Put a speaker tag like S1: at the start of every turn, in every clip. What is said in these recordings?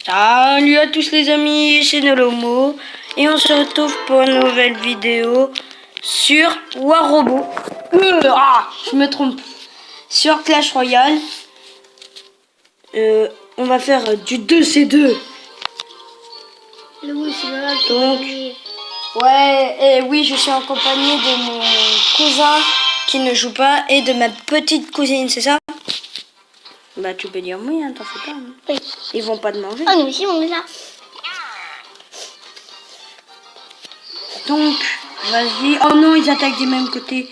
S1: Salut à tous les amis, c'est Nolomo et on se retrouve pour une nouvelle vidéo sur Warobo. Je me trompe. Sur Clash Royale. On va faire du 2C2.
S2: Oui, c'est mal.
S1: Donc, ouais, et oui, je suis en compagnie de mon cousin qui ne joue pas et de ma petite cousine, c'est ça? Bah, tu peux dire oui, hein, t'en fais pas. Hein.
S2: Oui.
S1: Ils vont pas te manger.
S2: Ah, nous aussi, on est là.
S1: Donc, vas-y. Oh non, ils attaquent du même côté.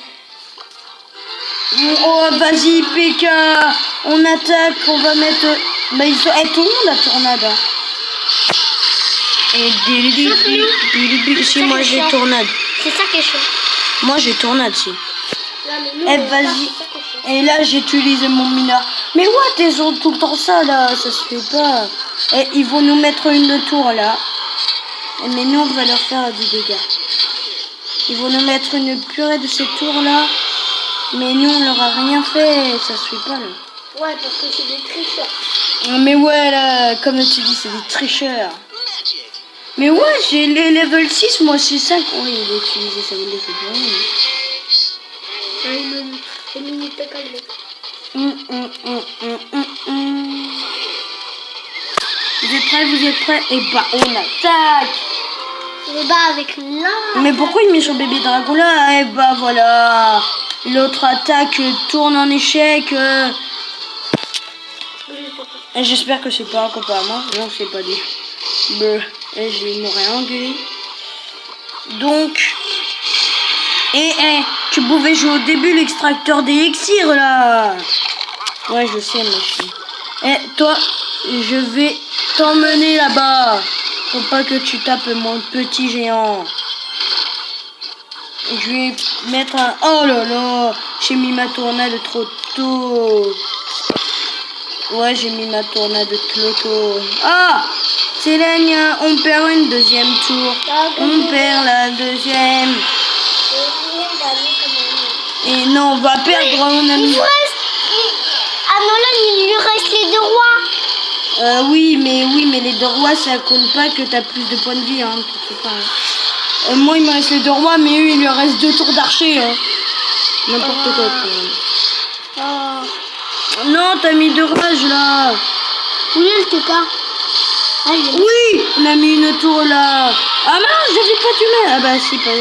S1: Oh, vas-y, PK. On attaque, on va mettre... Bah, ils sont... tout le monde a tornade. Hein. Et si, moi j'ai tornade.
S2: C'est ça qui est chaud.
S1: Moi j'ai tornade, si.
S2: Eh,
S1: vas-y. Et là, j'utilise mon mineur. Mais what, ils ont tout le temps ça, là. Ça se fait pas. Et ils vont nous mettre une tour, là. Mais nous, on va leur faire du dégât. Ils vont nous mettre une purée de ces tours-là. Mais nous, on leur a rien fait. Ça se fait pas, là.
S2: Ouais, parce que c'est des tricheurs.
S1: Mais ouais, là, comme tu dis, c'est des tricheurs. Mais ouais, j'ai les level 6, moi c'est 5. Oui, il a utilisé ça, il l'a fait pour rien. Vous êtes prêts? Et bah, on attaque.
S2: Et bah, avec l'un.
S1: Mais pourquoi il met son bébé dragon là? Et bah voilà. L'autre attaque tourne en échec. Et j'espère que c'est pas un copain à moi. Non, c'est pas dit. Et je m'aurais engueulé. Donc. Tu pouvais jouer au début l'extracteur d'élixir là. Ouais, je sais, ma fille. Toi, je vais t'emmener là-bas. Faut pas que tu tapes mon petit géant. Je vais mettre un... Oh là là, j'ai mis ma tornade trop tôt. Ouais, j'ai mis ma tornade trop tôt. Ah, c'est la nia. On perd une deuxième tour. On perd la deuxième. Et non, on va perdre. On a mis...
S2: Ah non, là, il lui reste les deux rois.
S1: Oui, mais les deux rois, ça compte pas que t'as plus de points de vie. Hein, moi, il me reste les deux rois, mais eux, il leur reste 2 tours d'archer. Hein. N'importe quoi. Non, t'as mis 2 rages là.
S2: Oui, le TK.
S1: Oui, on a mis une tour là. Ah mince, j'avais pas tué. Ah bah si, pas.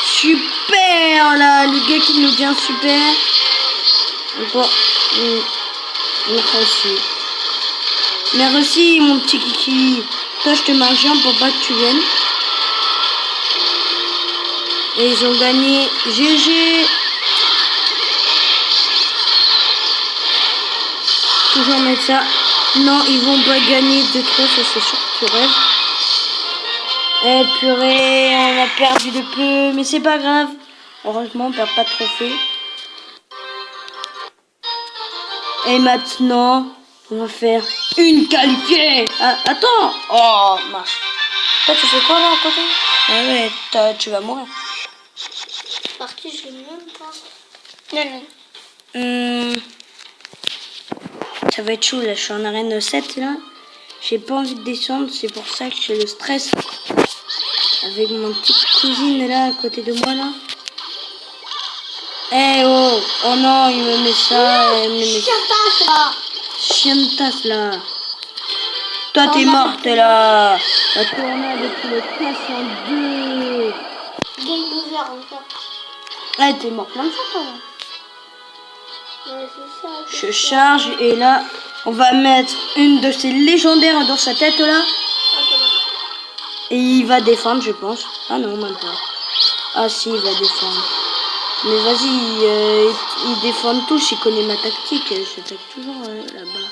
S1: Super là, les gars qui nous disent super. Bon, merci. Merci mon petit kiki. Toi, je te mets un géant pour pas que tu viennes. Et ils ont gagné. GG. Toujours mettre ça. Non, ils vont pas gagner 2-3, ça c'est sûr que tu rêves. Eh purée, on a perdu de peu, mais c'est pas grave. Heureusement, on perd pas de trophée. Et maintenant, on va faire une qualifiée. Ah, attends. Oh, marche. Toi, tu fais quoi là à côté? Ah ouais, tu vas mourir.
S2: Parti, je l'ai même pas. Non.
S1: Ça va être chaud là, je suis en arène 7 là. J'ai pas envie de descendre, c'est pour ça que j'ai le stress. Avec mon petite cousine là à côté de moi là. Oh non, il me met ça. Chiantas là. Toi t'es morte là. La tornade tu le casses en 2.
S2: Game over encore.
S1: T'es mort plein de fois toi là.
S2: Ouais, c'est ça.
S1: Je charge et là on va mettre une de ces légendaires dans sa tête là. Et il va défendre, je pense. Ah non, même pas. Ah si, il va défendre. Mais vas-y, ils défendent tous, il connaît ma tactique. J'attaque toujours là-bas.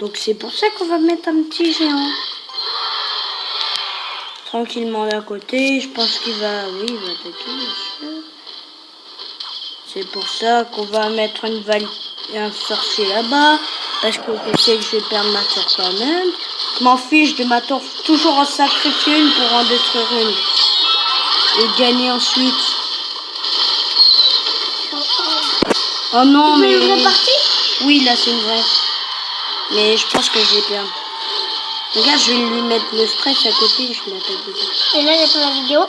S1: Donc c'est pour ça qu'on va mettre un petit géant. Tranquillement d'à côté, je pense qu'il va... Oui, il va attaquer, bien sûr. C'est pour ça qu'on va mettre un sorcier là-bas. Parce que je sais que je vais perdre ma tour quand même. Je m'en fiche de ma tour. Toujours en sacrifier une pour en détruire une. Et gagner ensuite. Oh non, mais...
S2: C'est une vraie partie?
S1: Oui, là c'est une vraie. Mais je pense que je vais perdre. Regarde, je vais lui mettre le stress à côté, je l'attaque dedans.
S2: Et là, il n'y a pas la vidéo.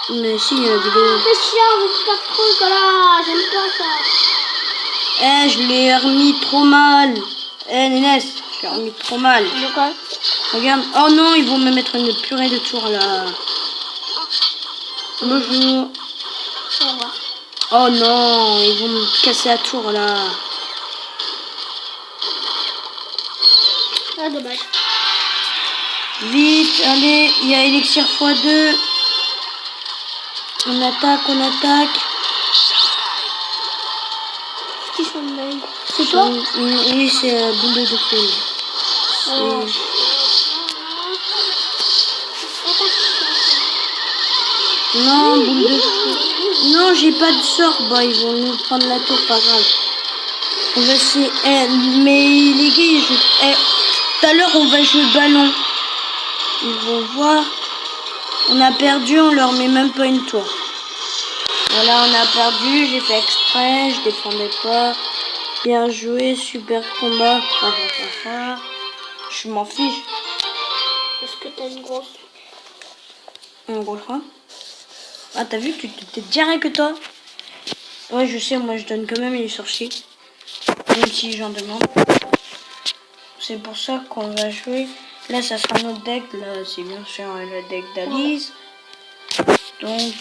S1: Mais si, il y a la vidéo.
S2: C'est chiant, vous faites trop, là. J'aime pas ça.
S1: Eh, je l'ai remis trop mal. Eh, Nénès, je l'ai remis trop mal.
S2: De quoi?
S1: Regarde. Oh non, ils vont me mettre une purée de tour là. Bonjour.
S2: Au revoir.
S1: Oh non, ils vont me casser la tour là.
S2: Ah, dommage.
S1: Vite, allez, il y a élixir x2. On attaque, on attaque.
S2: Qui sont de C'est toi?
S1: Oui, c'est boule de feu.
S2: Oh.
S1: Non, boule de feu. Non, j'ai pas de sort. Bah, ils vont nous prendre la tour, pas grave. On va essayer. Eh, mais les gars, ils jouent. Eh, tout à l'heure, on va jouer le ballon. Ils vont voir. On a perdu, on leur met même pas une tour. Voilà, on a perdu. J'ai fait exprès, je défendais pas. Bien joué, super combat. Je m'en fiche.
S2: Est-ce que t'as une grosse?
S1: Un gros quoi? Ah, t'as vu, tu t'es direct que toi. Ouais, je sais, moi je donne quand même les sorciers. Même si j'en demande. C'est pour ça qu'on va jouer. Là, ça sera notre deck. Là, c'est bien sûr le deck d'Alice. Donc,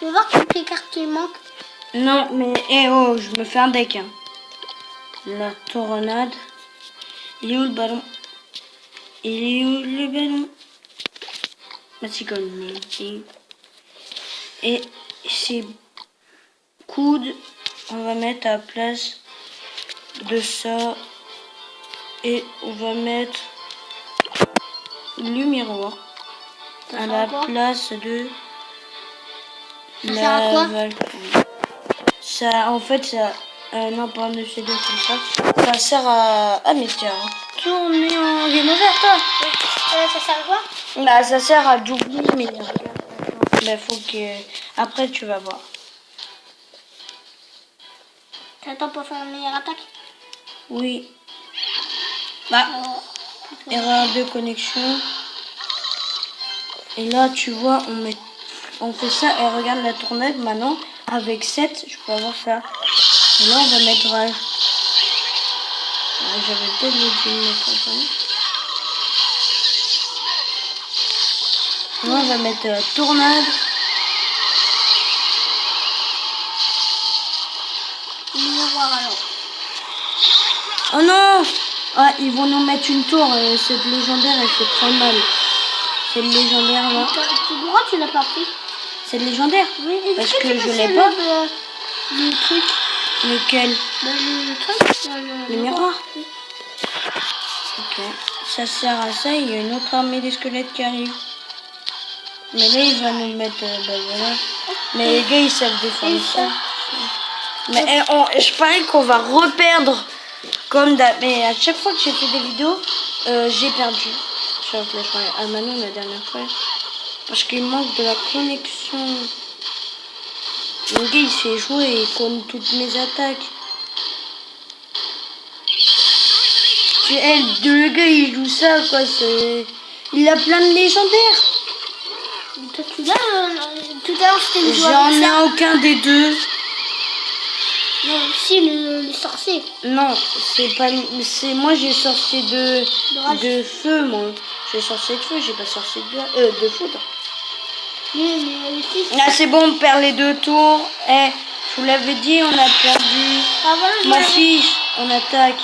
S2: Tu veux voir toutes les cartes qui manquent?
S1: non, mais eh oh, je me fais un deck. Hein. La tornade. Il est où le ballon? Il est où le ballon? Bah, c'est comme ici. Et ces coudes, on va mettre à la place de ça. Et on va mettre le miroir à la place de
S2: Ça sert à quoi?
S1: Ça, en fait, ça... non, pas un CD comme ça. Ça sert à... Ah, mais tiens, tourner en game over, toi.
S2: Ça sert à quoi?
S1: Bah, ça sert à doubler, mais... Bah, faut que... Après, tu vas voir.
S2: T'attends pour faire une meilleure attaque?
S1: Oui. Bah, erreur de connexion. Et là, tu vois, on fait ça. Et regarde la tournade maintenant. Avec 7, je peux avoir ça. Et là, on va mettre... J'avais peut-être dû le mettre en temps. Là, on va mettre tournade.
S2: Miroir alors.
S1: Oh non! Ah, ils vont nous mettre une tour. Cette légendaire, elle fait très mal. Cette légendaire là.
S2: Pourquoi tu l'as pas pris?
S1: Cette légendaire?
S2: Oui,
S1: parce que je l'ai pas.
S2: Le truc.
S1: Lequel?
S2: Le truc.
S1: Le miroir? Oui. Ok. Ça sert à ça. Il y a une autre armée des squelettes qui arrive. Mais là, il va nous mettre... bah voilà. Mais les gars, ils savent défendre ça. Mais je parie qu'on va reperdre. Comme mais à chaque fois que j'ai fait des vidéos, j'ai perdu. Sur Clash Royale. Ah, Manon, la dernière fois. Parce qu'il manque de la connexion. Le gars, il sait jouer, il connaît toutes mes attaques. Le gars, il joue ça, quoi. Il a plein de légendaires.
S2: Toi, tu l'as tout à l'heure, c'était le joueur.
S1: J'en ai aucun des deux.
S2: Non, si, le sorcier.
S1: Non, c'est pas... Moi, j'ai sorcier de feu, moi. J'ai sorcier de feu, j'ai pas sorcier de foudre. Ah, c'est bon, on perd les 2 tours. Eh, je vous l'avais dit, on a perdu.
S2: Ah, voilà,
S1: M'en fiche, on attaque.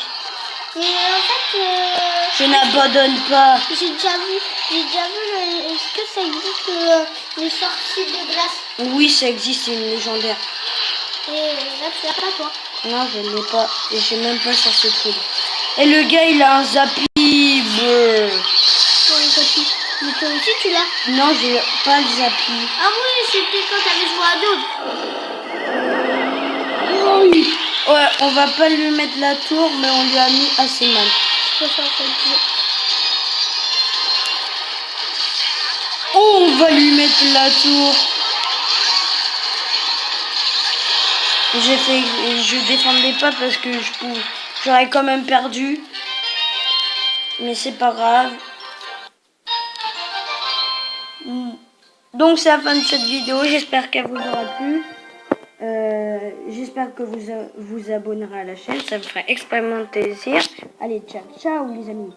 S2: Mais en fait,
S1: je n'abandonne pas.
S2: J'ai déjà vu. Est-ce que ça existe les sorciers de glace?
S1: Oui, ça existe, c'est une légendaire.
S2: Et là, tu l'as pas, toi?
S1: Non, je ne l'ai pas. Et j'ai même pas sorcier de foudre. Et le gars, il a un zappy.
S2: Mais toi aussi, tu l'as?
S1: Non, j'ai pas le zappy.
S2: Ah oui, c'était quand t'avais joué à Dawn.
S1: Oh oui. Ouais, on va pas lui mettre la tour, mais on lui a mis assez mal. Oh, on va lui mettre la tour. Je défendais pas parce que J'aurais quand même perdu. Mais c'est pas grave. Donc c'est la fin de cette vidéo. J'espère qu'elle vous aura plu. J'espère que vous abonnerez à la chaîne. Ça me ferait extrêmement plaisir. Allez, ciao, ciao les amis.